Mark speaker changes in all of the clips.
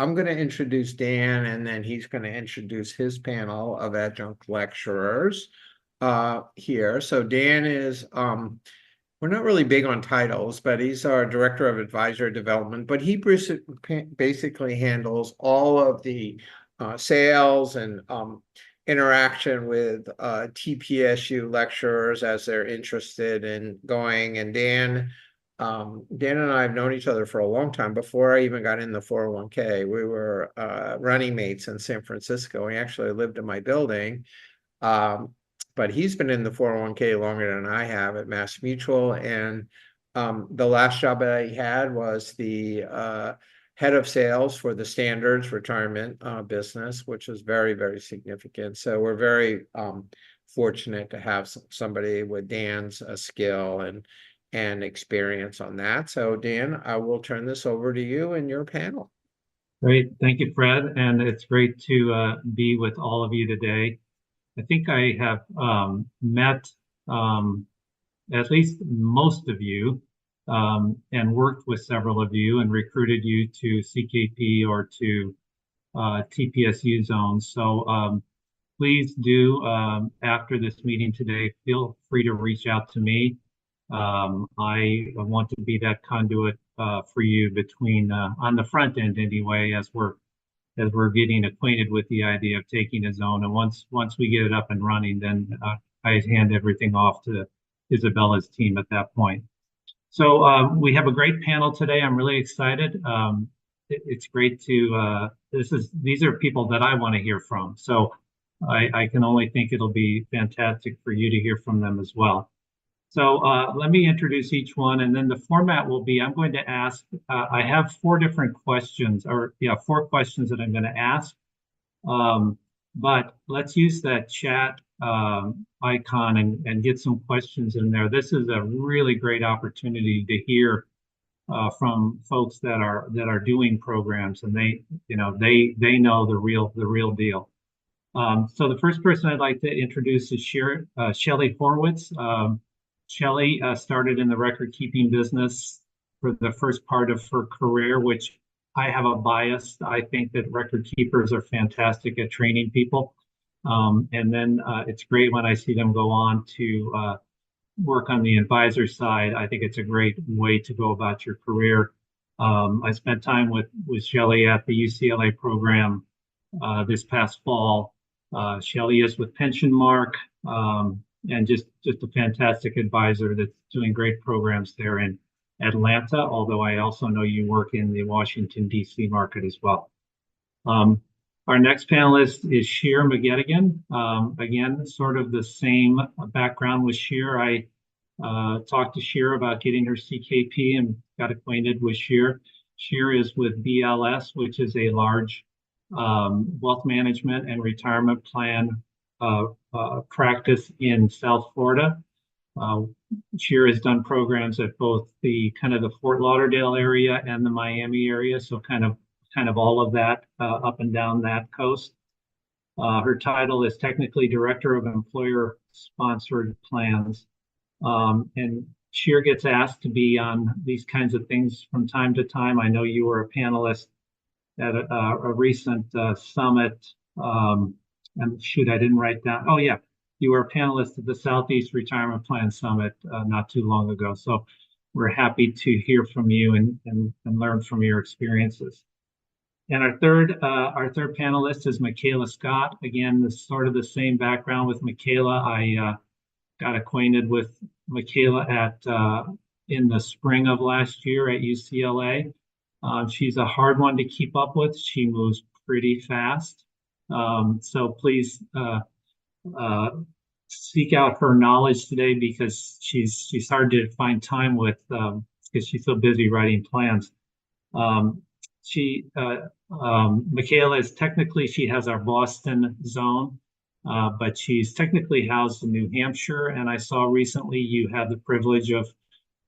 Speaker 1: I'm going to introduce Dan, and then he's going to introduce his panel of adjunct lecturers here. So Dan is, we're not really big on titles, but he's our Director of Advisor Development, but he basically handles all of the sales and interaction with TPSU lecturers as they're interested in going. And Dan and I have known each other for a long time. Before I even got in the 401k, we were running mates in San Francisco. He actually lived in my building. But he's been in the 401k longer than I have at Mass Mutual. And the last job that he had was the head of sales for the Standards retirement business, which is very, very significant. So we're very fortunate to have somebody with Dan's skill and experience on that. So Dan, I will turn this over to you and your panel.
Speaker 2: Great. Thank you, Fred. And it's great to be with all of you today. I think I have met at least most of you and worked with several of you and recruited you to CKP or to TPSU zones. So please do, after this meeting today, feel free to reach out to me. I want to be that conduit for you between on the front end anyway, as we're getting acquainted with the idea of taking a zone. And once we get it up and running, then I hand everything off to Isabella's team at that point. So we have a great panel today. I'm really excited. It's great to these are people that I want to hear from. So I can only think it'll be fantastic for you to hear from them as well. So let me introduce each one, and then the format will be, I'm going to ask, I have four different questions, four questions that I'm going to ask. But let's use that chat icon and get some questions in there. This is a really great opportunity to hear from folks that are doing programs, and they know the real deal. So the first person I'd like to introduce is Shelley Horwitz. Shelley started in the record-keeping business for the first part of her career, which I have a bias. I think that record keepers are fantastic at training people. And then it's great when I see them go on to work on the advisor side. I think it's a great way to go about your career. I spent time with Shelley at the UCLA program this past fall. Shelley is with PensionMark. And just a fantastic advisor that's doing great programs there in Atlanta, although I also know you work in the Washington, D.C. market as well. Our next panelist is Sheer McGettigan. Again, sort of the same background with Sheer. I talked to Sheer about getting her CKP and got acquainted with Sheer. Sheer is with BLS, which is a large wealth management and retirement plan practice in South Florida. Sheer has done programs at both the Fort Lauderdale area and the Miami area, so kind of all of that up and down that coast. Her title is technically Director of Employer Sponsored Plans, and Sheer gets asked to be on these kinds of things from time to time. I know you were a panelist at a recent summit. And shoot, I didn't write down. Oh yeah, you were a panelist at the Southeast Retirement Plan Summit not too long ago. So we're happy to hear from you and learn from your experiences. And our third panelist is Michaela Scott. Again, this sort of the same background with Michaela. I got acquainted with Michaela in the spring of last year at UCLA. She's a hard one to keep up with. She moves pretty fast. So please seek out her knowledge today, because she's hard to find time with because she's so busy writing plans. Michaela is technically, she has our Boston zone, but she's technically housed in New Hampshire. And I saw recently you had the privilege of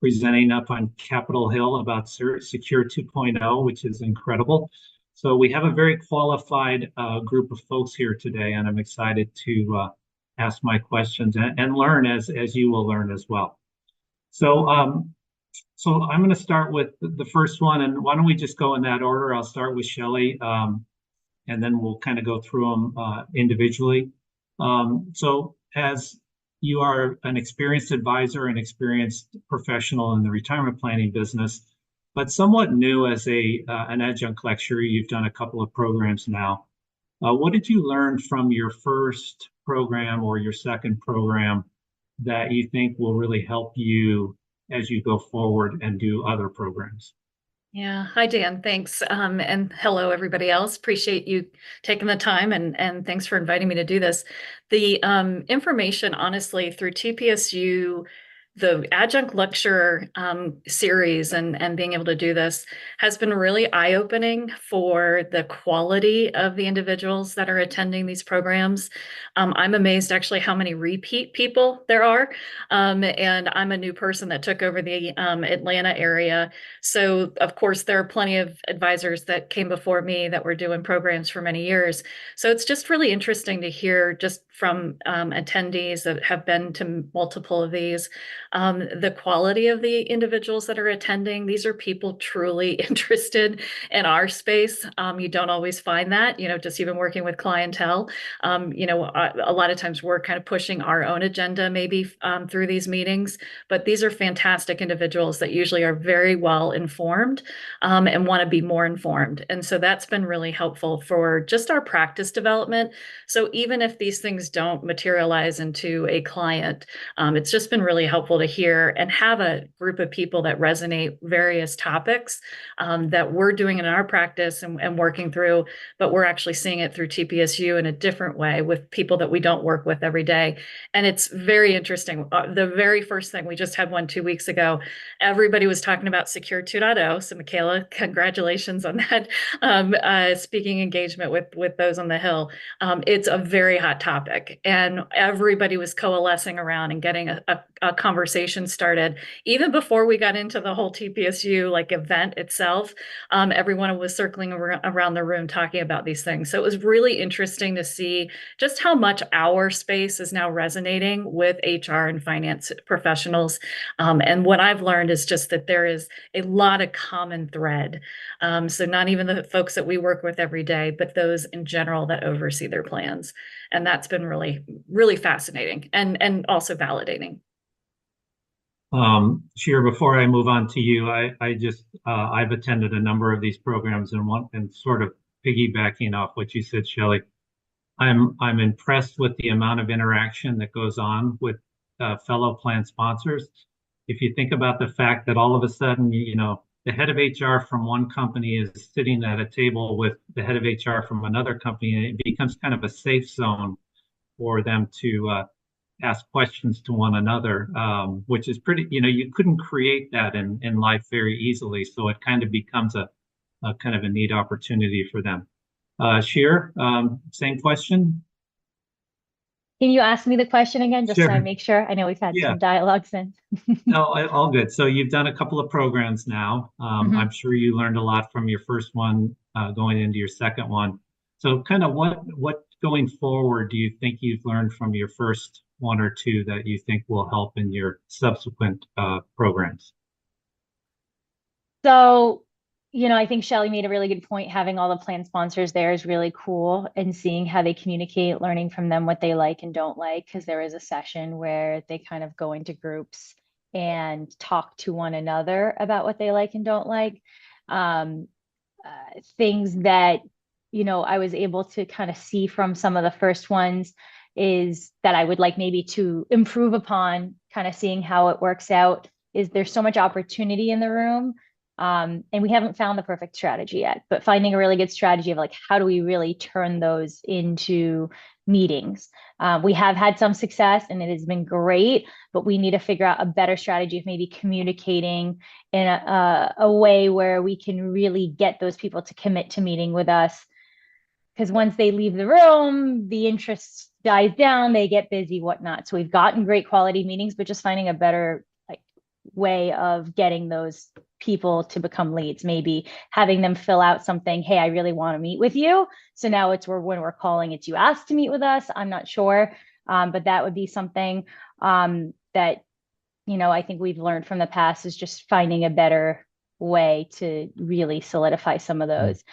Speaker 2: presenting up on Capitol Hill about Secure 2.0, which is incredible. So we have a very qualified group of folks here today, and I'm excited to ask my questions and learn as you will learn as well. So So I'm going to start with the first one, and why don't we just go in that order? I'll start with Shelley, and then we'll kind of go through them individually. So as you are an experienced advisor and experienced professional in the retirement planning business, but somewhat new as a an adjunct lecturer, you've done a couple of programs now. What did you learn from your first program or your second program that you think will really help you as you go forward and do other programs?
Speaker 3: Yeah. Hi, Dan. Thanks. And hello, everybody else. Appreciate you taking the time and thanks for inviting me to do this. The information, honestly, through TPSU, the adjunct lecture series and being able to do this has been really eye-opening for the quality of the individuals that are attending these programs. I'm amazed actually how many repeat people there are. And I'm a new person that took over the Atlanta area. So, of course, there are plenty of advisors that came before me that were doing programs for many years. So it's just really interesting to hear just from attendees that have been to multiple of these, the quality of the individuals that are attending. These are people truly interested in our space. You don't always find that, just even working with clientele. A lot of times we're kind of pushing our own agenda maybe through these meetings, but these are fantastic individuals that usually are very well informed and want to be more informed. And so that's been really helpful for just our practice development. So even if these things don't materialize into a client, it's just been really helpful to hear and have a group of people that resonate various topics that we're doing in our practice and working through, but we're actually seeing it through TPSU in a different way with people that we don't work with every day. And it's very interesting. The very first thing, we just had one 2 weeks ago, everybody was talking about Secure 2.0. So Michaela, congratulations on that speaking engagement with those on the Hill. It's a very hot topic, and everybody was coalescing around and getting a conversation started. Even before we got into the whole TPSU like event itself, everyone was circling around the room talking about these things. So it was really interesting to see just how much our space is now resonating with HR and finance professionals. And what I've learned is just that there is a lot of common thread. So not even the folks that we work with every day, but those in general that oversee their plans. And that's been really, really fascinating and also validating.
Speaker 2: Shira, before I move on to you, I've attended a number of these programs and sort of piggybacking off what you said, Shelley. I'm impressed with the amount of interaction that goes on with fellow plan sponsors. If you think about the fact that all of a sudden, the head of HR from one company is sitting at a table with the head of HR from another company, and it becomes kind of a safe zone for them to ask questions to one another, which is pretty, you couldn't create that in life very easily. So it kind of becomes a kind of a neat opportunity for them. Sheer, same question.
Speaker 4: Can you ask me the question again, just so I
Speaker 2: Sure.
Speaker 4: make sure? I know we've had
Speaker 2: Yeah.
Speaker 4: some dialogue since.
Speaker 2: No, all good. So you've done a couple of programs now.
Speaker 4: Mhm.
Speaker 2: I'm sure you learned a lot from your first one, going into your second one. So kind of what going forward do you think you've learned from your first one or two that you think will help in your subsequent programs?
Speaker 4: So, I think Shelly made a really good point. Having all the plan sponsors there is really cool, and seeing how they communicate, learning from them what they like and don't like. Because there is a session where they kind of go into groups and talk to one another about what they like and don't like. Um, Things that, I was able to kind of see from some of the first ones is that I would like maybe to improve upon, kind of seeing how it works out, is there's so much opportunity in the room. And we haven't found the perfect strategy yet, but finding a really good strategy of like, how do we really turn those into meetings? We have had some success and it has been great, but we need to figure out a better strategy of maybe communicating in a way where we can really get those people to commit to meeting with us. Because once they leave the room, the interest dies down, they get busy, whatnot. So we've gotten great quality meetings, but just finding a better way of getting those people to become leads, maybe having them fill out something, hey, I really want to meet with you. So now when we're calling, it's you asked to meet with us. I'm not sure, but that would be something that I think we've learned from the past is just finding a better way to really solidify some of those.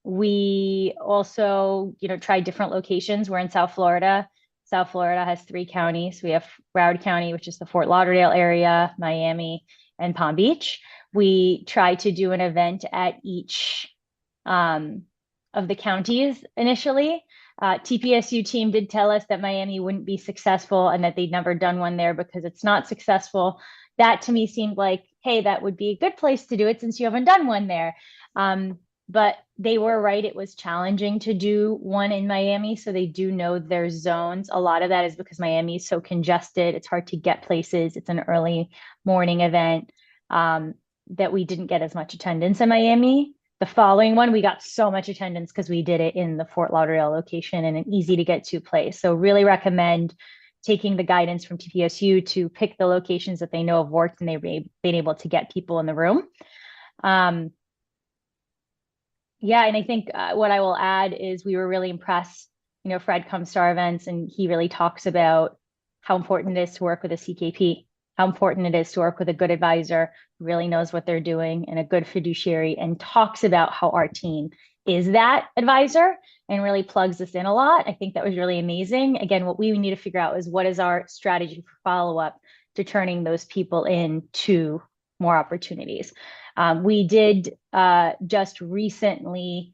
Speaker 4: We also, tried different locations. We're in South Florida. South Florida has 3 counties. We have Broward County, which is the Fort Lauderdale area, Miami, and Palm Beach. We tried to do an event at each of the counties initially. TPSU team did tell us that Miami wouldn't be successful and that they'd never done one there because it's not successful. That to me seemed like, hey, that would be a good place to do it since you haven't done one there. But they were right. It was challenging to do one in Miami. So they do know their zones. A lot of that is because Miami is so congested. It's hard to get places. It's an early morning event that we didn't get as much attendance in Miami. The following one, we got so much attendance because we did it in the Fort Lauderdale location and an easy to get to place. So really recommend taking the guidance from TPSU to pick the locations that they know have worked and they've been able to get people in the room. Yeah, and I think what I will add is we were really impressed. Fred comes to our events and he really talks about how important it is to work with a CKP, how important it is to work with a good advisor who really knows what they're doing and a good fiduciary, and talks about how our team is that advisor and really plugs us in a lot. I think that was really amazing. Again, what we need to figure out is what is our strategy for follow-up to turning those people into more opportunities. We did just recently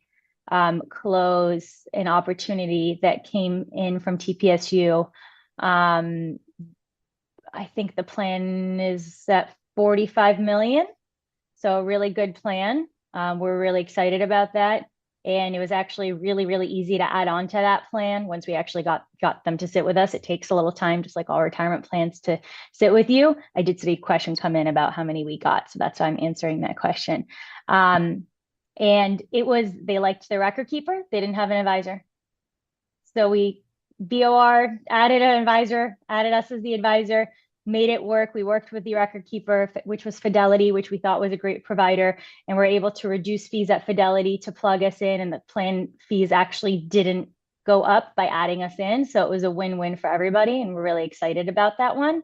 Speaker 4: close an opportunity that came in from TPSU. I think the plan is at 45 million. So a really good plan. We're really excited about that. And it was actually really, really easy to add on to that plan once we actually got them to sit with us. It takes a little time, just like all retirement plans, to sit with you. I did see a question come in about how many we got. So that's why I'm answering that question. And they liked the record keeper. They didn't have an advisor. So we BOR added an advisor, added us as the advisor, made it work. We worked with the record keeper, which was Fidelity, which we thought was a great provider, and we're able to reduce fees at Fidelity to plug us in, and the plan fees actually didn't go up by adding us in. So it was a win-win for everybody, and we're really excited about that one.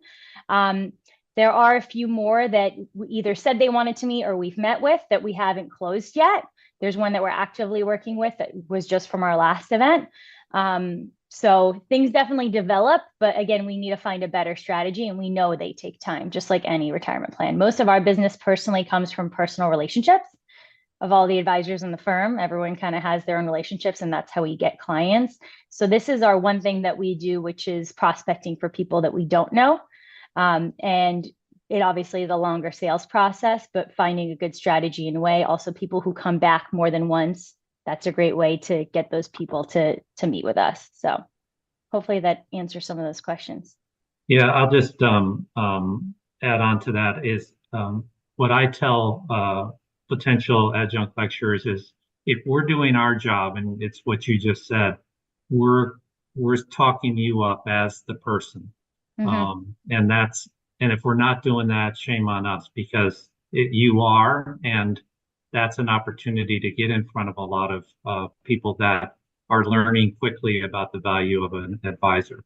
Speaker 4: There are a few more that either said they wanted to meet or we've met with that we haven't closed yet. There's one that we're actively working with that was just from our last event. So things definitely develop, but again, we need to find a better strategy, and we know they take time, just like any retirement plan. Most of our business personally comes from personal relationships of all the advisors in the firm. Everyone kind of has their own relationships, and that's how we get clients. So this is our one thing that we do, which is prospecting for people that we don't know. And it obviously is a longer sales process, but finding a good strategy and way. Also, people who come back more than once, that's a great way to get those people to meet with us. So hopefully that answers some of those questions.
Speaker 2: Yeah, I'll just add on to that is what I tell potential adjunct lecturers is, if we're doing our job, and it's what you just said, we're talking you up as the person. And if we're not doing that, shame on us, because you are, and that's an opportunity to get in front of a lot of people that are learning quickly about the value of an advisor.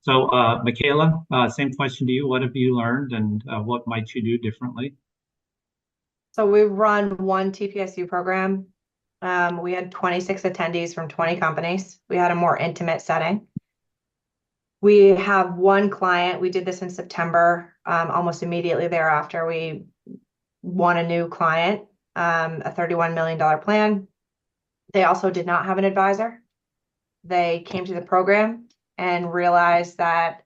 Speaker 2: So, Michaela, same question to you. What have you learned, and what might you do differently?
Speaker 5: So we run one TPSU program. We had 26 attendees from 20 companies. We had a more intimate setting. We have one client. We did this in September. Almost immediately thereafter, we won a new client, a $31 million plan. They also did not have an advisor. They came to the program and realized that,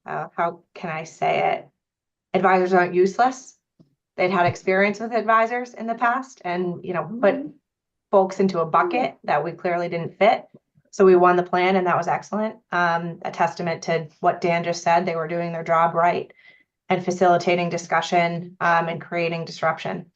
Speaker 5: how can I say it? Advisors aren't useless. They'd had experience with advisors in the past and, put folks into a bucket that we clearly didn't fit. So we won the plan, and that was excellent. A testament to what Dan just said. They were doing their job right and facilitating discussion and creating disruption.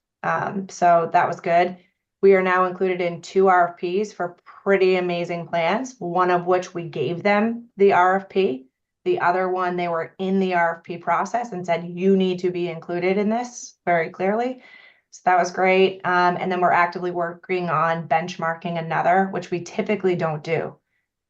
Speaker 5: So that was good. We are now included in 2 RFPs for pretty amazing plans, one of which we gave them the RFP. The other one, they were in the RFP process and said, you need to be included in this very clearly. So that was great. And then we're actively working on benchmarking another, which we typically don't do,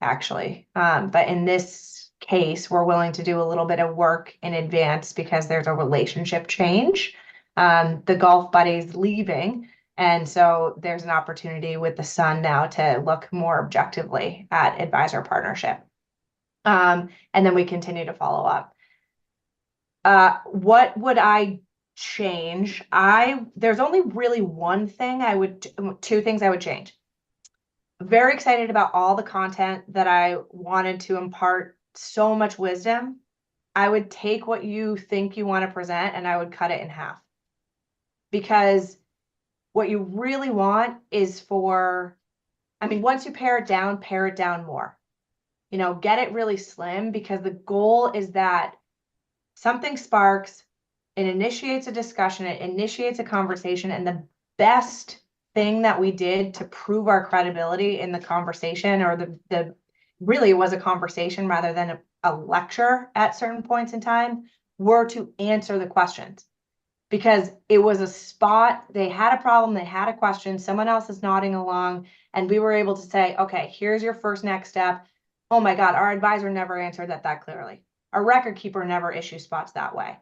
Speaker 5: actually. But in this case, we're willing to do a little bit of work in advance because there's a relationship change. The golf buddy's leaving, and so there's an opportunity with the son now to look more objectively at advisor partnership. And then we continue to follow up. What would I change? There's only really two things I would change. Very excited about all the content that I wanted to impart, so much wisdom. I would take what you think you want to present and I would cut it in half. Because what you really want is once you pare it down more. Get it really slim, because the goal is that something sparks, it initiates a discussion, it initiates a conversation, and the best thing that we did to prove our credibility in the conversation, or the really it was a conversation rather than a lecture at certain points in time, were to answer the questions. Because it was a spot, they had a problem, they had a question, someone else is nodding along, and we were able to say, okay, here's your first next step. Oh my God, our advisor never answered that clearly. Our record keeper never issues spots that way.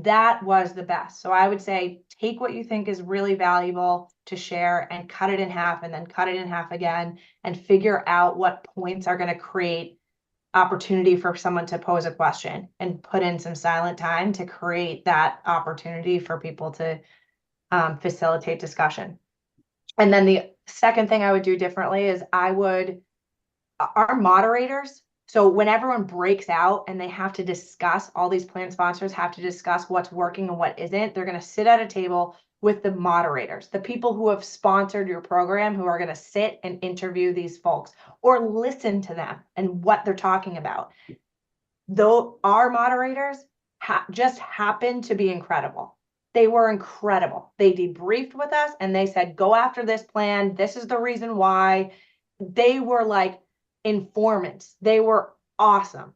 Speaker 5: That was the best. So I would say, take what you think is really valuable to share and cut it in half, and then cut it in half again, and figure out what points are going to create opportunity for someone to pose a question, and put in some silent time to create that opportunity for people to facilitate discussion. And then the second thing I would do differently is our moderators, so when everyone breaks out and they have to discuss, all these plan sponsors have to discuss what's working and what isn't, they're going to sit at a table with the moderators, the people who have sponsored your program, who are going to sit and interview these folks or listen to them and what they're talking about. Though our moderators just happened to be incredible. They were incredible. They debriefed with us and they said, go after this plan. This is the reason why. They were like informants. They were awesome.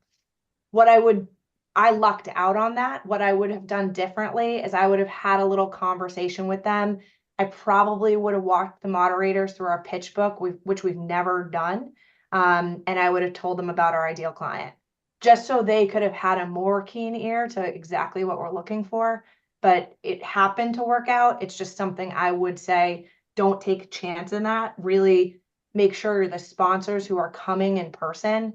Speaker 5: I lucked out on that. What I would have done differently is I would have had a little conversation with them. I probably would have walked the moderators through our pitch book, which we've never done. And I would have told them about our ideal client, just so they could have had a more keen ear to exactly what we're looking for. But it happened to work out. It's just something I would say, don't take a chance in that. Really make sure the sponsors who are coming in person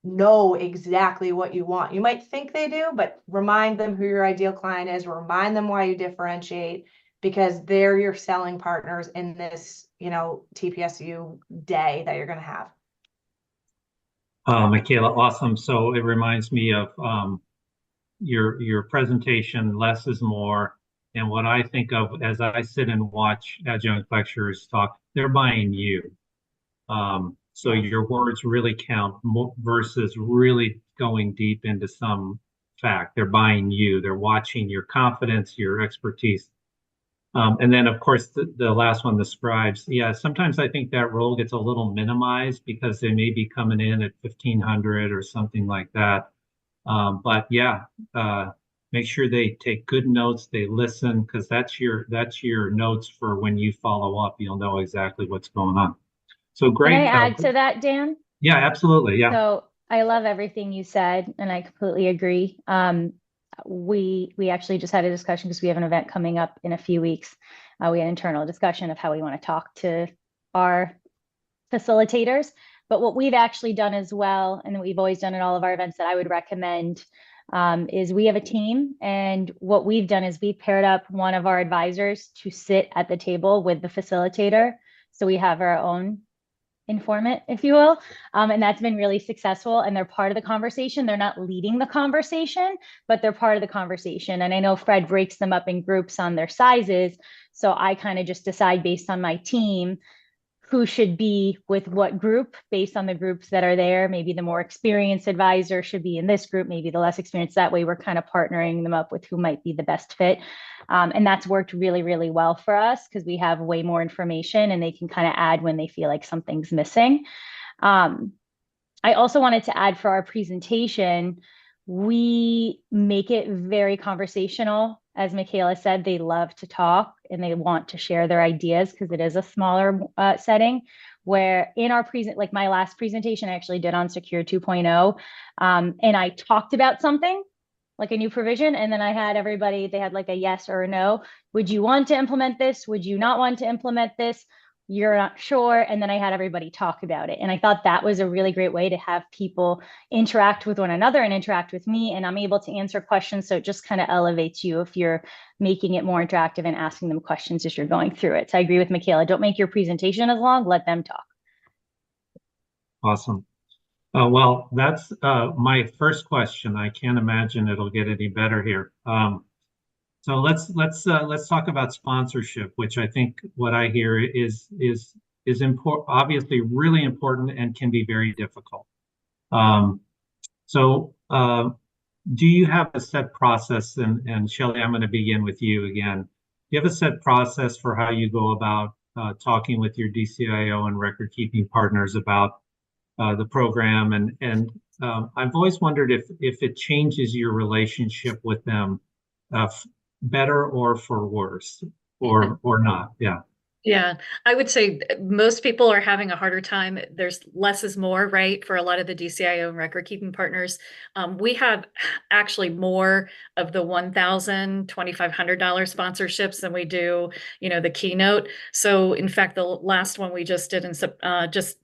Speaker 5: know exactly what you want. You might think they do, but remind them who your ideal client is, remind them why you differentiate, because they're your selling partners in this, TPSU day that you're going to have.
Speaker 2: Michaela, awesome. So it reminds me of your presentation, less is more. And what I think of as I sit and watch adjunct lecturers talk, they're buying you. So your words really count versus really going deep into some fact. They're buying you. They're watching your confidence, your expertise. And then, of course, the last one, the scribes. Yeah, sometimes I think that role gets a little minimized because they may be coming in at 1,500 or something like that. But yeah, make sure they take good notes. They listen, because that's your notes for when you follow up. You'll know exactly what's going on. So great.
Speaker 4: Can I add to that, Dan?
Speaker 2: Yeah, absolutely. Yeah.
Speaker 4: So I love everything you said, and I completely agree. We actually just had a discussion because we have an event coming up in a few weeks. We had an internal discussion of how we want to talk to our facilitators. But what we've actually done as well, and we've always done at all of our events that I would recommend, is we have a team. And what we've done is we paired up one of our advisors to sit at the table with the facilitator. So we have our own informant, if you will. And that's been really successful. And they're part of the conversation. They're not leading the conversation, but they're part of the conversation. And I know Fred breaks them up in groups on their sizes. So I kind of just decide based on my team who should be with what group based on the groups that are there. Maybe the more experienced advisor should be in this group, maybe the less experienced. That way we're kind of partnering them up with who might be the best fit. And that's worked really, really well for us because we have way more information and they can kind of add when they feel like something's missing. I also wanted to add for our presentation, we make it very conversational. As Michaela said, they love to talk and they want to share their ideas because it is a smaller setting. where in our like my last presentation I actually did on Secure 2.0, and I talked about something like a new provision, and then I had everybody, they had like a yes or a no. Would you want to implement this? Would you not want to implement this? You're not sure. And then I had everybody talk about it. And I thought that was a really great way to have people interact with one another and interact with me. And I'm able to answer questions. So it just kind of elevates you if you're making it more interactive and asking them questions as you're going through it. So I agree with Michaela. Don't make your presentation as long, let them talk.
Speaker 2: Awesome. Well, that's my first question. I can't imagine it'll get any better here. So let's talk about sponsorship, which I think what I hear is important, obviously really important, and can be very difficult. So do you have a set process? And Shelley, I'm going to begin with you again. Do you have a set process for how you go about talking with your DCIO and record keeping partners about the program? And I've always wondered if it changes your relationship with them better or for worse, or not. Yeah.
Speaker 3: Yeah, I would say most people are having a harder time. There's less is more, right? For a lot of the DCIO and record keeping partners. We have actually more of the $1,000, $2,500 sponsorships than we do, the keynote. So in fact, the last one we just did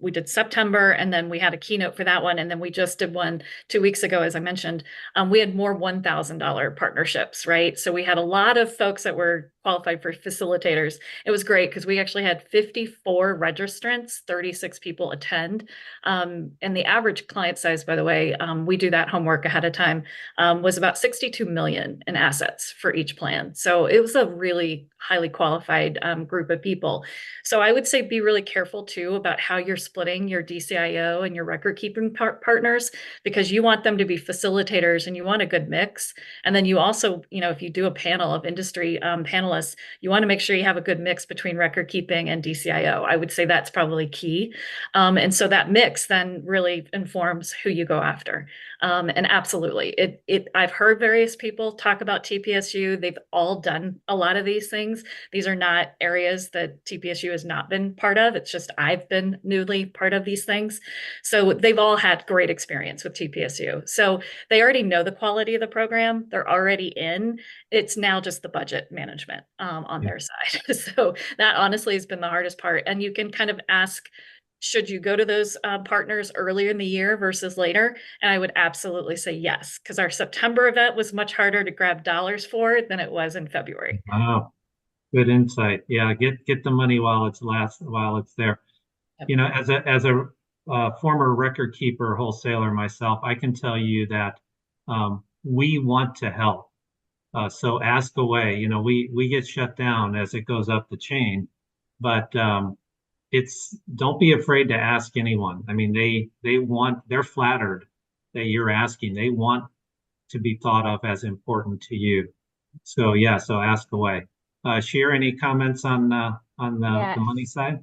Speaker 3: we did September, and then we had a keynote for that one. And then we just did one 2 weeks ago, as I mentioned. We had more $1,000 partnerships, right? So we had a lot of folks that were qualified for facilitators. It was great because we actually had 54 registrants, 36 people attend. And the average client size, by the way, we do that homework ahead of time, was about 62 million in assets for each plan. So it was a really highly qualified group of people. So I would say be really careful too about how you're splitting your DCIO and your record keeping partners, because you want them to be facilitators and you want a good mix. And then you also, if you do a panel of industry panelists, you want to make sure you have a good mix between record keeping and DCIO. I would say that's probably key. And so that mix then really informs who you go after. And absolutely, I've heard various people talk about TPSU. They've all done a lot of these things. These are not areas that TPSU has not been part of. It's just I've been newly part of these things. So they've all had great experience with TPSU. So they already know the quality of the program. They're already in. It's now just the budget management on their side. So that honestly has been the hardest part. And you can kind of ask, should you go to those partners earlier in the year versus later? And I would absolutely say yes, because our September event was much harder to grab dollars for than it was in February.
Speaker 2: Wow, good insight. Yeah, get the money while it's there.
Speaker 3: Yep.
Speaker 2: As a former record keeper wholesaler myself, I can tell you that we want to help. So ask away. We get shut down as it goes up the chain, but don't be afraid to ask anyone. I mean, they're flattered that you're asking. They want to be thought of as important to you. So yeah, so ask away. Sheer, any comments on the
Speaker 4: Yes.
Speaker 2: money side?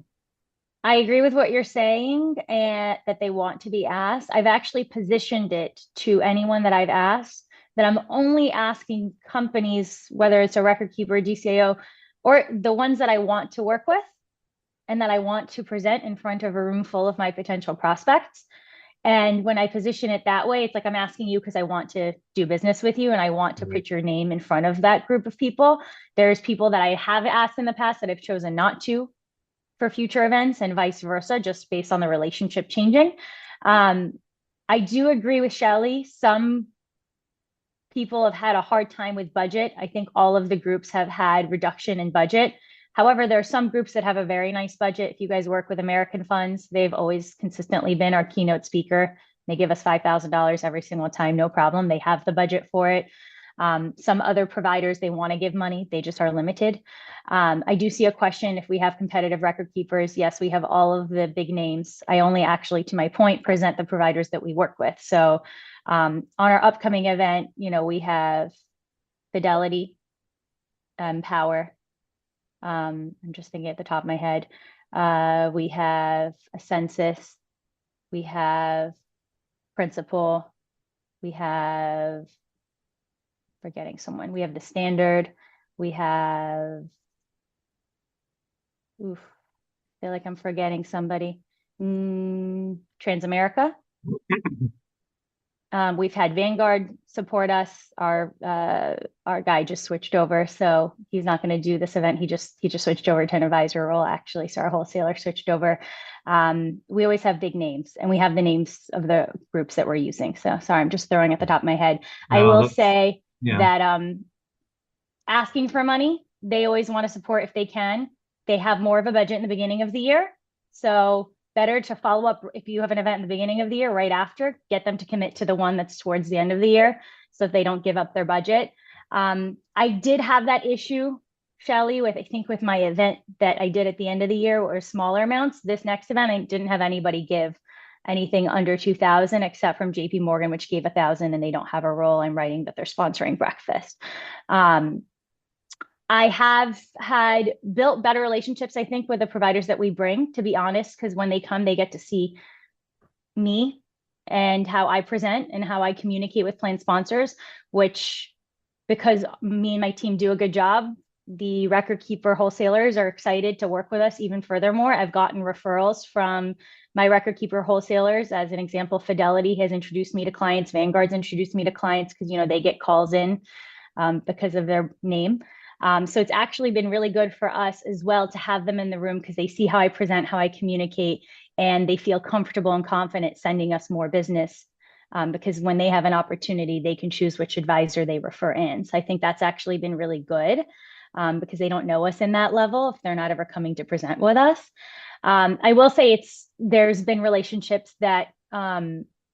Speaker 4: I agree with what you're saying, and that they want to be asked. I've actually positioned it to anyone that I've asked that I'm only asking companies, whether it's a record keeper, or DCAO, or the ones that I want to work with and that I want to present in front of a room full of my potential prospects. And when I position it that way, it's like I'm asking you because I want to do business with you and I want to put your name in front of that group of people. There's people that I have asked in the past that I've chosen not to for future events, and vice versa, just based on the relationship changing. I do agree with Shelley. Some people have had a hard time with budget. I think all of the groups have had reduction in budget. However, there are some groups that have a very nice budget. If you guys work with American Funds, they've always consistently been our keynote speaker. They give us $5,000 every single time, no problem. They have the budget for it. Some other providers, they want to give money, they just are limited. I do see a question if we have competitive record keepers. Yes, we have all of the big names. I only actually, to my point, present the providers that we work with. So on our upcoming event, we have Fidelity, Power. I'm just thinking at the top of my head. We have a Census. We have Principal. We have, forgetting someone. We have the Standard. We have, I feel like I'm forgetting somebody. Transamerica. We've had Vanguard support us. Our guy just switched over, so he's not going to do this event. He just switched over to an advisor role, actually. So our wholesaler switched over. We always have big names, and we have the names of the groups that we're using. So sorry, I'm just throwing at the top of my head. I will say that asking for money, they always want to support if they can. They have more of a budget in the beginning of the year, so better to follow up if you have an event in the beginning of the year, right after, get them to commit to the one that's towards the end of the year so that they don't give up their budget. I did have that issue, Shelly, I think with my event that I did at the end of the year or smaller amounts. This next event, I didn't have anybody give anything under 2,000 except from JP Morgan, which gave 1,000, and they don't have a role. I'm writing that they're sponsoring breakfast. I have had built better relationships, I think, with the providers that we bring, to be honest, because when they come, they get to see me and how I present and how I communicate with plan sponsors, which, because me and my team do a good job, the record keeper wholesalers are excited to work with us even furthermore. I've gotten referrals from my record keeper wholesalers. As an example, Fidelity has introduced me to clients, Vanguard's introduced me to clients because, they get calls in because of their name. So it's actually been really good for us as well to have them in the room because they see how I present, how I communicate, and they feel comfortable and confident sending us more business because when they have an opportunity, they can choose which advisor they refer in. So I think that's actually been really good because they don't know us in that level if they're not ever coming to present with us. I will say there's been relationships that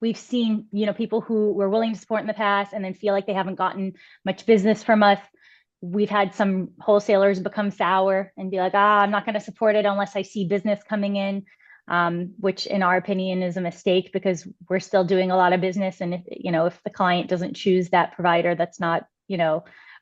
Speaker 4: we've seen, people who were willing to support in the past and then feel like they haven't gotten much business from us. We've had some wholesalers become sour and be like, I'm not going to support it unless I see business coming in, which in our opinion is a mistake because we're still doing a lot of business. And if the client doesn't choose that provider, that's not,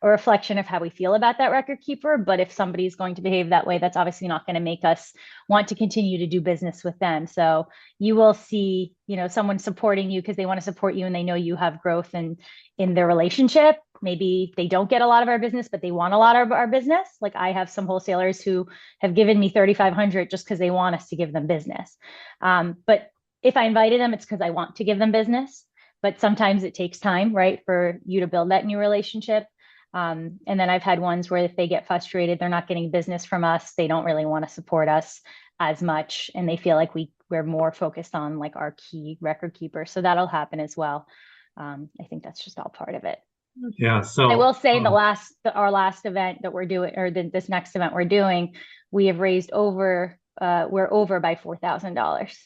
Speaker 4: a reflection of how we feel about that record keeper. But if somebody's going to behave that way, that's obviously not going to make us want to continue to do business with them. So you will see, someone supporting you because they want to support you and they know you have growth in their relationship. Maybe they don't get a lot of our business, but they want a lot of our business. Like I have some wholesalers who have given me 3,500 just because they want us to give them business. But if I invited them, it's because I want to give them business. But sometimes it takes time, right, for you to build that new relationship. And then I've had ones where if they get frustrated, they're not getting business from us. They don't really want to support us as much. And they feel like we're more focused on like our key record keeper. So that'll happen as well. I think that's just all part of it.
Speaker 2: Yeah. So
Speaker 4: I will say our last event that we're doing, or this next event we're doing, we have raised we're over by $4,000,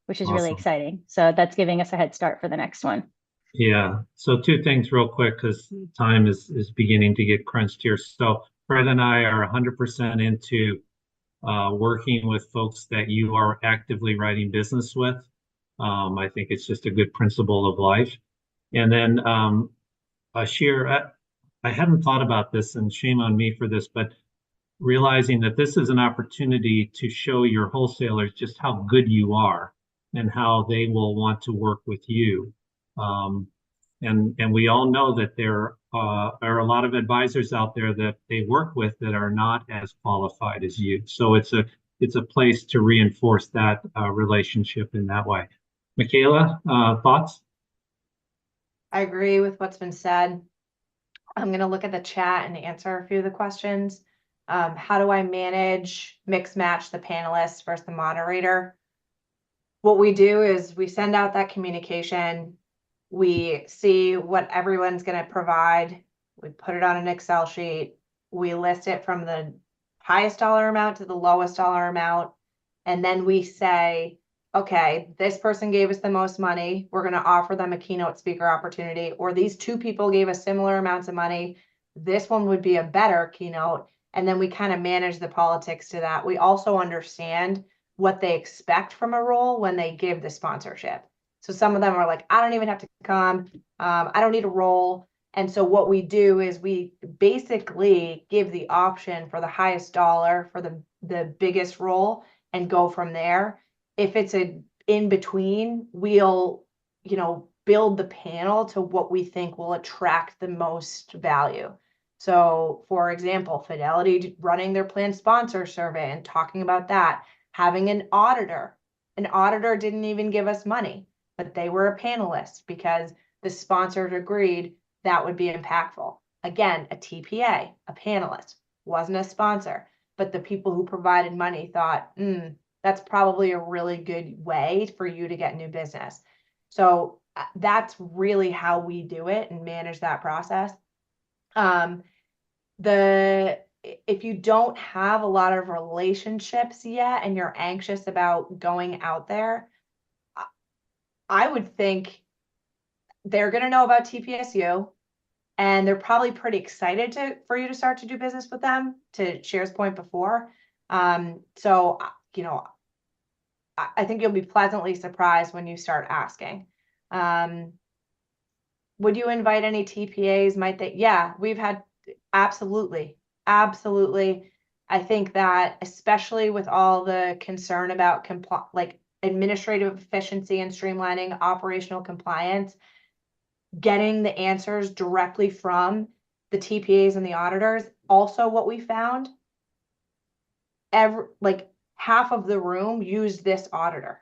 Speaker 4: which is really exciting. So that's giving us a head start for the next one.
Speaker 2: Yeah. So two things real quick, because time is beginning to get crunched here. So Fred and I are 100% into working with folks that you are actively writing business with. I think it's just a good principle of life. And then I hadn't thought about this, and shame on me for this, but realizing that this is an opportunity to show your wholesalers just how good you are and how they will want to work with you. And we all know that there are a lot of advisors out there that they work with that are not as qualified as you. So it's a place to reinforce that relationship in that way. Michaela, thoughts?
Speaker 5: I agree with what's been said. I'm going to look at the chat and answer a few of the questions. How do I manage mix match the panelists versus the moderator? What we do is we send out that communication. We see what everyone's going to provide. We put it on an Excel sheet. We list it from the highest dollar amount to the lowest dollar amount. And then we say, okay, this person gave us the most money. We're going to offer them a keynote speaker opportunity, or these two people gave us similar amounts of money. This one would be a better keynote. And then we kind of manage the politics to that. We also understand what they expect from a role when they give the sponsorship. So some of them are like, I don't even have to come. I don't need a role. And so what we do is we basically give the option for the highest dollar for the biggest role and go from there. If it's in between, we'll, build the panel to what we think will attract the most value. So for example, Fidelity running their plan sponsor survey and talking about that, having an auditor An auditor didn't even give us money, but they were a panelist because the sponsors agreed that would be impactful. Again, a TPA, a panelist, wasn't a sponsor, but the people who provided money thought, that's probably a really good way for you to get new business. So that's really how we do it and manage that process. If you don't have a lot of relationships yet and you're anxious about going out there, I would think they're going to know about TPSU, and they're probably pretty excited for you to start to do business with them, to Cher's point before. So, you know, I think you'll be pleasantly surprised when you start asking. Would you invite any TPAs? Might they? Yeah, we've had, absolutely. Absolutely. I think that especially with all the concern about like administrative efficiency and streamlining operational compliance, getting the answers directly from the TPAs and the auditors. Also, what we found, like half of the room used this auditor.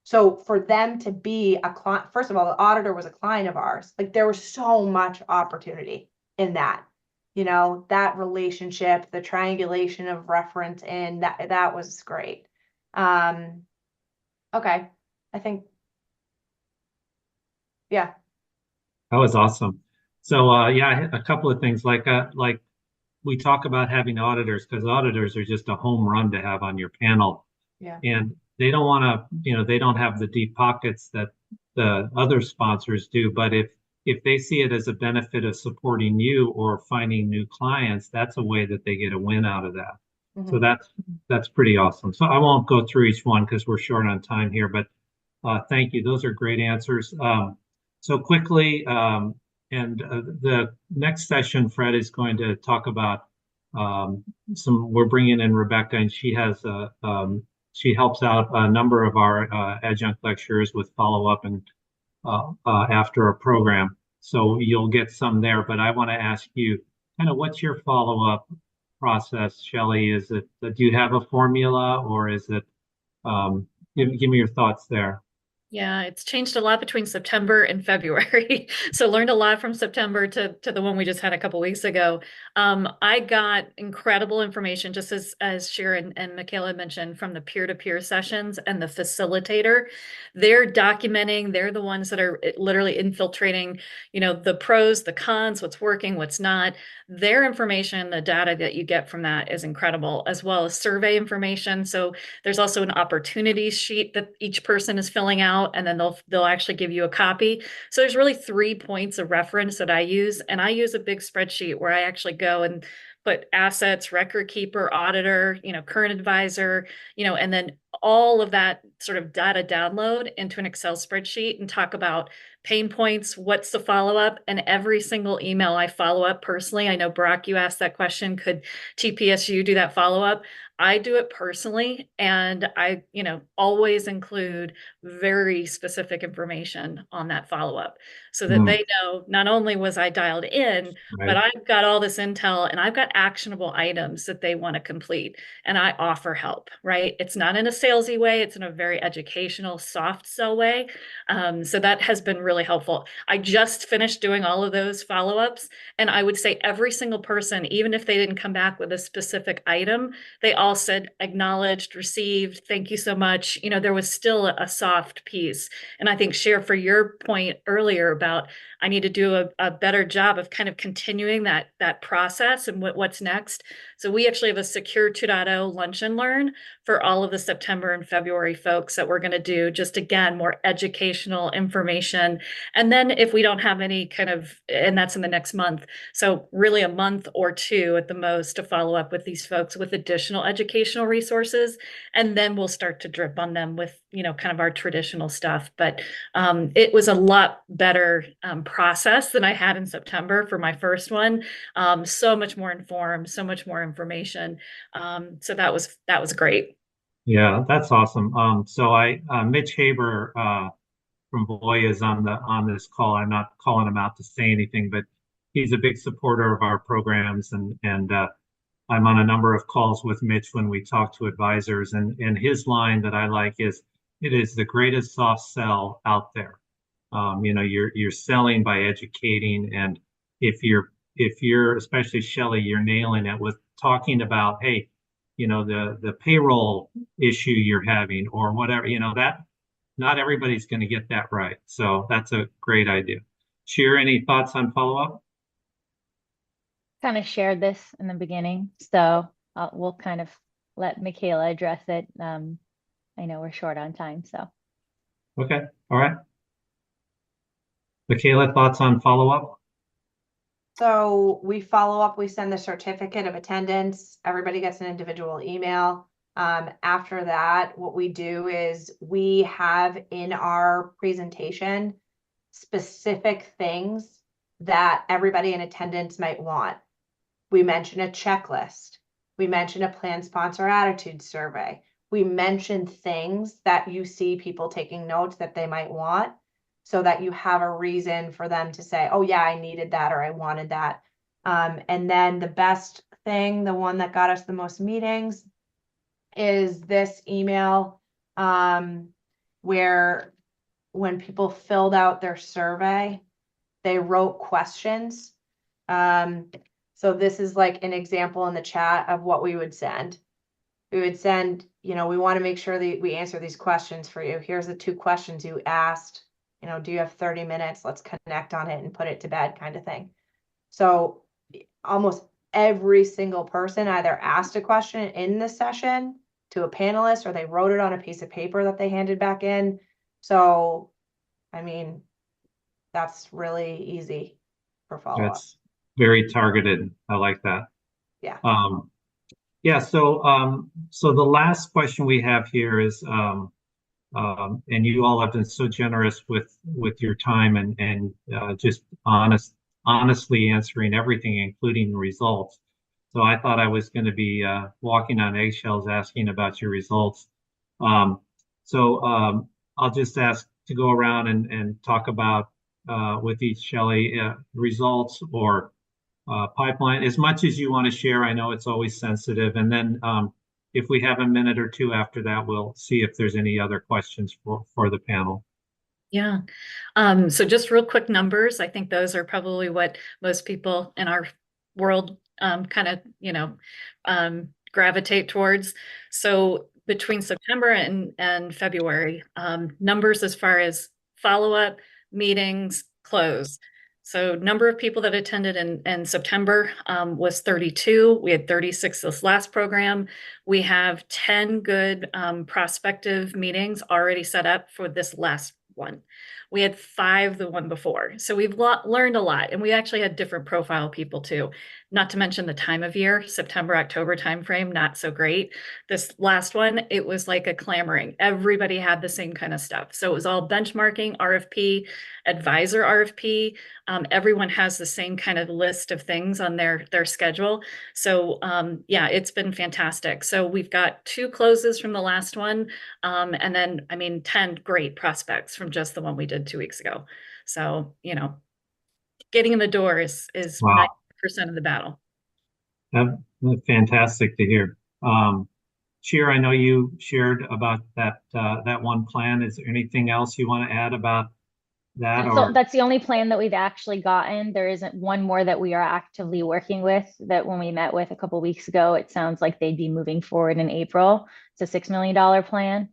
Speaker 5: So for them to be a client, first of all, the auditor was a client of ours. Like there was so much opportunity in that, that relationship, the triangulation of reference in that was great. Okay. I think, yeah.
Speaker 2: That was awesome. So yeah, I had a couple of things like we talk about having auditors because auditors are just a home run to have on your panel.
Speaker 5: Yeah.
Speaker 2: And they don't want to, they don't have the deep pockets that the other sponsors do. But if they see it as a benefit of supporting you or finding new clients, that's a way that they get a win out of that. So that's pretty awesome. So I won't go through each one because we're short on time here, but thank you. Those are great answers. So quickly, the next session, Fred is going to talk about we're bringing in Rebecca, and she has she helps out a number of our adjunct lecturers with follow-up and after a program. So you'll get some there, but I want to ask you kind of what's your follow-up process, Shelley? Is it, do you have a formula, or is it, give me your thoughts there.
Speaker 3: Yeah, it's changed a lot between September and February. So learned a lot from September to the one we just had a couple weeks ago. I got incredible information, just as Sharon and Michaela mentioned, from the peer-to-peer sessions and the facilitator. They're documenting, they're the ones that are literally infiltrating, the pros, the cons, what's working, what's not. Their information, the data that you get from that is incredible, as well as survey information. So there's also an opportunity sheet that each person is filling out, and then they'll actually give you a copy. So there's really 3 points of reference that I use, and I use a big spreadsheet where I actually go and put assets, record keeper, auditor, current advisor, and then all of that sort of data download into an Excel spreadsheet and talk about pain points, what's the follow-up, and every single email I follow up personally. I know, Brock, you asked that question, could TPSU do that follow-up? I do it personally, and I, always include very specific information on that follow-up so that they know not only was I dialed in, but I've got all this intel and I've got actionable items that they want to complete, and I offer help, right? It's not in a salesy way. It's in a very educational, soft sell way. So that has been really helpful. I just finished doing all of those follow-ups, and I would say every single person, even if they didn't come back with a specific item, they all said acknowledged, received, thank you so much. There was still a soft piece. And I think, Cher, for your point earlier about I need to do a better job of kind of continuing that process and what's next. So we actually have a Secure 2.0 lunch and learn for all of the September and February folks that we're going to do, just again, more educational information. And then if we don't have any and that's in the next month. So really a month or 2 at the most to follow up with these folks with additional educational resources. And then we'll start to drip on them with, kind of our traditional stuff. But it was a lot better process than I had in September for my first one. So much more informed, so much more information. So that was great.
Speaker 2: Yeah, that's awesome. So Mitch Haber from Voya is on this call. I'm not calling him out to say anything, but he's a big supporter of our programs, and I'm on a number of calls with Mitch when we talk to advisors, and his line that I like is, it is the greatest soft sell out there. You know, you're selling by educating, and if you're especially Shelley, you're nailing it with talking about, hey, you know, the payroll issue you're having or whatever, you know, that not everybody's going to get that right. So that's a great idea. Sheer, any thoughts on follow-up?
Speaker 4: Kind of shared this in the beginning, so we'll kind of let Michaela address it. I know we're short on time, so.
Speaker 2: Okay, all right. Michaela, thoughts on follow-up?
Speaker 5: So we follow up, we send the certificate of attendance, everybody gets an individual email. After that, what we do is we have in our presentation specific things that everybody in attendance might want. We mention a checklist. We mention a plan sponsor attitude survey. We mention things that you see people taking notes that they might want, so that you have a reason for them to say, oh yeah, I needed that or I wanted that. And then the best thing, the one that got us the most meetings, is this email where when people filled out their survey, they wrote questions. So this is like an example in the chat of what we would send. We would send, you know, we want to make sure that we answer these questions for you. Here's the 2 questions you asked. You know, do you have 30 minutes? Let's connect on it and put it to bed, kind of thing. So almost every single person either asked a question in the session to a panelist or they wrote it on a piece of paper that they handed back in. So, I mean, that's really easy for follow-up.
Speaker 2: That's very targeted. I like that.
Speaker 5: Yeah.
Speaker 2: Yeah, so the last question we have here is, and you all have been so generous with your time and just honestly answering everything, including the results. So I thought I was going to be walking on eggshells asking about your results. I'll just ask to go around and talk about with each Shelley results or pipeline as much as you want to share. I know it's always sensitive, and then if we have a minute or two after that, we'll see if there's any other questions for the panel.
Speaker 3: Yeah. So just real quick numbers. I think those are probably what most people in our world kind of, you know, gravitate towards. So between September and February, numbers as far as follow-up, meetings, close. So number of people that attended in September was 32. We had 36 this last program. We have 10 good prospective meetings already set up for this last one. We had 5 the one before. So we've learned a lot, and we actually had different profile people too. Not to mention the time of year, September, October timeframe, not so great. This last one, it was like a clamoring. Everybody had the same kind of stuff. So it was all benchmarking, RFP, advisor RFP. Everyone has the same kind of list of things on their schedule. So yeah, it's been fantastic. So we've got 2 closes from the last one. And then, I mean, 10 great prospects from just the one we did 2 weeks ago. So, you know, getting in the door is
Speaker 2: Wow.
Speaker 3: 90% of the battle.
Speaker 2: That's fantastic to hear. Sheer, I know you shared about that one plan. Is there anything else you want to add about that?
Speaker 4: So that's the only plan that we've actually gotten. There isn't one more that we are actively working with, that when we met with a couple of weeks ago, it sounds like they'd be moving forward in April. It's a $6 million plan.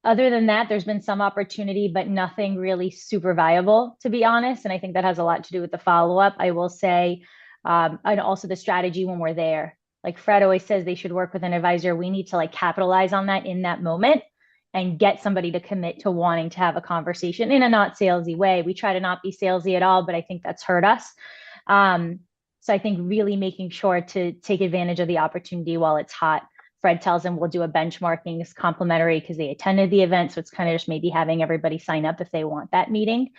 Speaker 4: Other than that, there's been some opportunity, but nothing really super viable, to be honest. And I think that has a lot to do with the follow-up. I will say, and also the strategy when we're there. Like Fred always says, they should work with an advisor. We need to like capitalize on that in that moment and get somebody to commit to wanting to have a conversation in a not salesy way. We try to not be salesy at all, but I think that's hurt us. So I think really making sure to take advantage of the opportunity while it's hot. Fred tells them we'll do a benchmarking. It's complimentary because they attended the event. So it's kind of just maybe having everybody sign up if they want that meeting.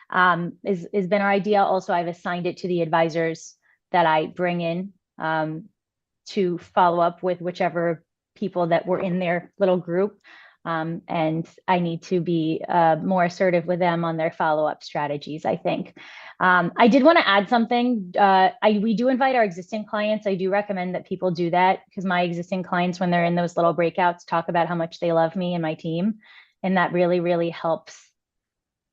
Speaker 4: Has been our idea. Also, I've assigned it to the advisors that I bring in to follow up with whichever people that were in their little group. And I need to be more assertive with them on their follow-up strategies, I think. I did want to add something. We do invite our existing clients. I do recommend that people do that because my existing clients, when they're in those little breakouts, talk about how much they love me and my team. And that really, really helps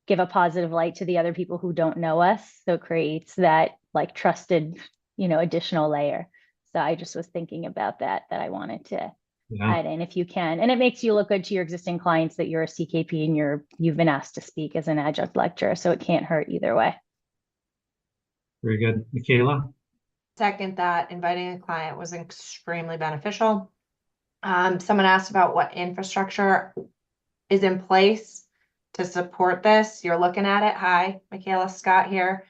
Speaker 4: give a positive light to the other people who don't know us. So it creates that like trusted, additional layer. So I just was thinking about that I wanted to add in if you can. And it makes you look good to your existing clients that you're a CKP and you've been asked to speak as an adjunct lecturer. So it can't hurt either way.
Speaker 2: Very good. Michaela?
Speaker 5: Second, that inviting a client was extremely beneficial. Someone asked about what infrastructure is in place to support this. You're looking at it. Hi, Michaela, Scott here.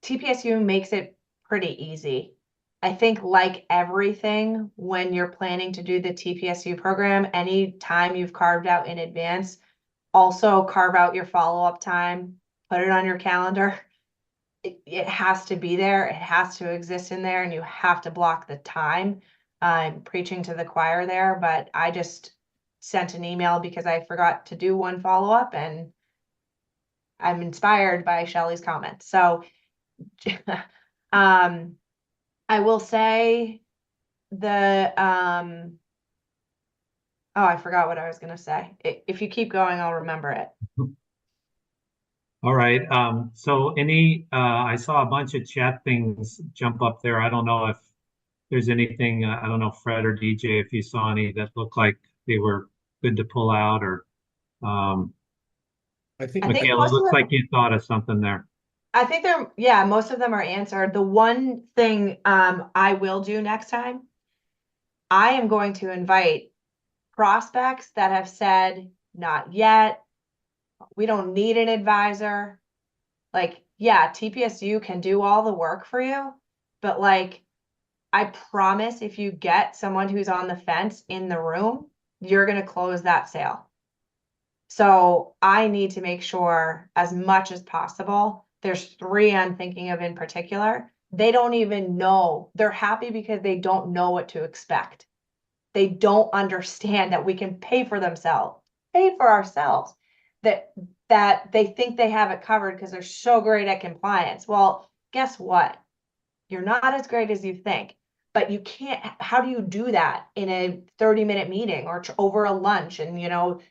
Speaker 5: TPSU makes it pretty easy. I think like everything, when you're planning to do the TPSU program, any time you've carved out in advance, also carve out your follow-up time, put it on your calendar. It has to be there. It has to exist in there, and you have to block the time. I'm preaching to the choir there, but I just sent an email because I forgot to do one follow-up, and I'm inspired by Shelley's comments. So I will say oh, I forgot what I was going to say. If you keep going, I'll remember it.
Speaker 2: All right. So I saw a bunch of chat things jump up there. I don't know if there's anything, I don't know, Fred or DJ, if you saw any that looked like they were good to pull out or,
Speaker 1: I think
Speaker 2: Michaela, it looks like you thought of something there.
Speaker 5: I think most of them are answered. The one thing I will do next time, I am going to invite prospects that have said, not yet, we don't need an advisor. Like, yeah, TPSU can do all the work for you, but like, I promise if you get someone who's on the fence in the room, you're going to close that sale. So I need to make sure as much as possible. There's 3 I'm thinking of in particular. They don't even know. They're happy because they don't know what to expect. They don't understand that we can pay for ourselves, that they think they have it covered because they're so great at compliance. Well, guess what? You're not as great as you think, but you can't. How do you do that in a 30-minute meeting or over a lunch, and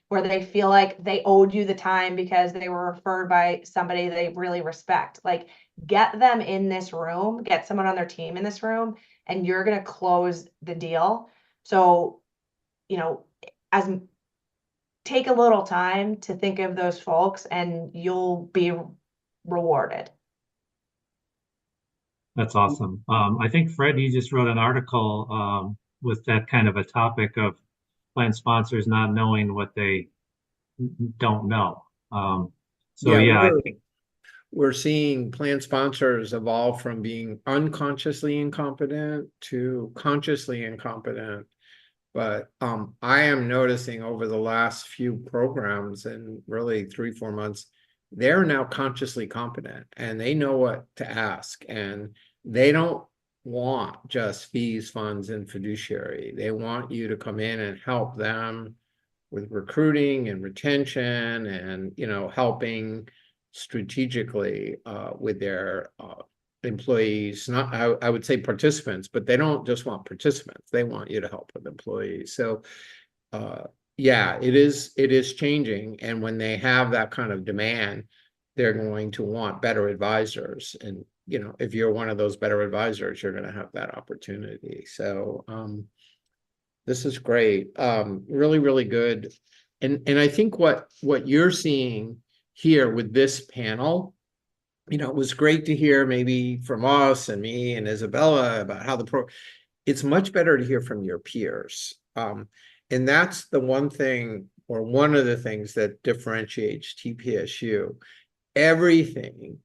Speaker 5: where they feel like they owed you the time because they were referred by somebody they really respect? Like, get them in this room, get someone on their team in this room, and you're going to close the deal. So, take a little time to think of those folks and you'll be rewarded.
Speaker 2: That's awesome. I think, Fred, you just wrote an article with that kind of a topic of plan sponsors not knowing what they don't know. I think
Speaker 1: we're seeing plan sponsors evolve from being unconsciously incompetent to consciously incompetent. But I am noticing over the last few programs and really 3-4 months, they're now consciously competent and they know what to ask, and they don't want just fees, funds, and fiduciary. They want you to come in and help them with recruiting and retention and helping strategically with their employees. Not I would say participants, but they don't just want participants. They want you to help with employees. So yeah, it is changing, and when they have that kind of demand, they're going to want better advisors, and if you're one of those better advisors, you're going to have that opportunity. So this is great. Really, really good. And I think what you're seeing here with this panel, it was great to hear maybe from us and me and Isabella about how it's much better to hear from your peers. And that's the one thing, or one of the things that differentiates TPSU. Everything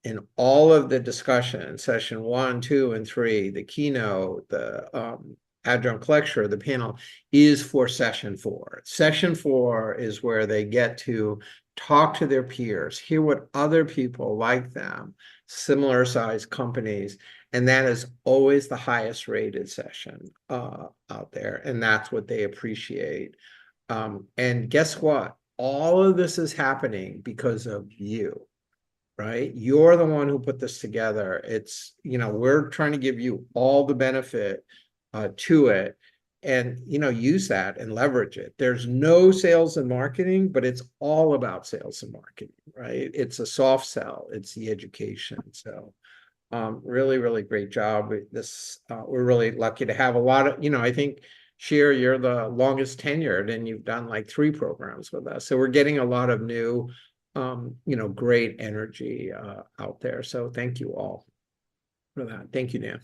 Speaker 1: in all of the discussion, session 1, 2, and 3, the keynote, the adjunct lecture, the panel, is for session 4. Session 4 is where they get to talk to their peers, hear what other people like them, similar sized companies, And that is always the highest rated session out there. And that's what they appreciate. And guess what? All of this is happening because of you, right? You're the one who put this together. It's, we're trying to give you all the benefit to it, and, use that and leverage it. There's no sales and marketing, but it's all about sales and marketing, right? It's a soft sell. It's the education. So really, really great job. We're really lucky to have a lot of, I think, Sheer, you're the longest tenured and you've done like 3 programs with us. So we're getting a lot of new, great energy out there. So thank you all for that. Thank you, Dan.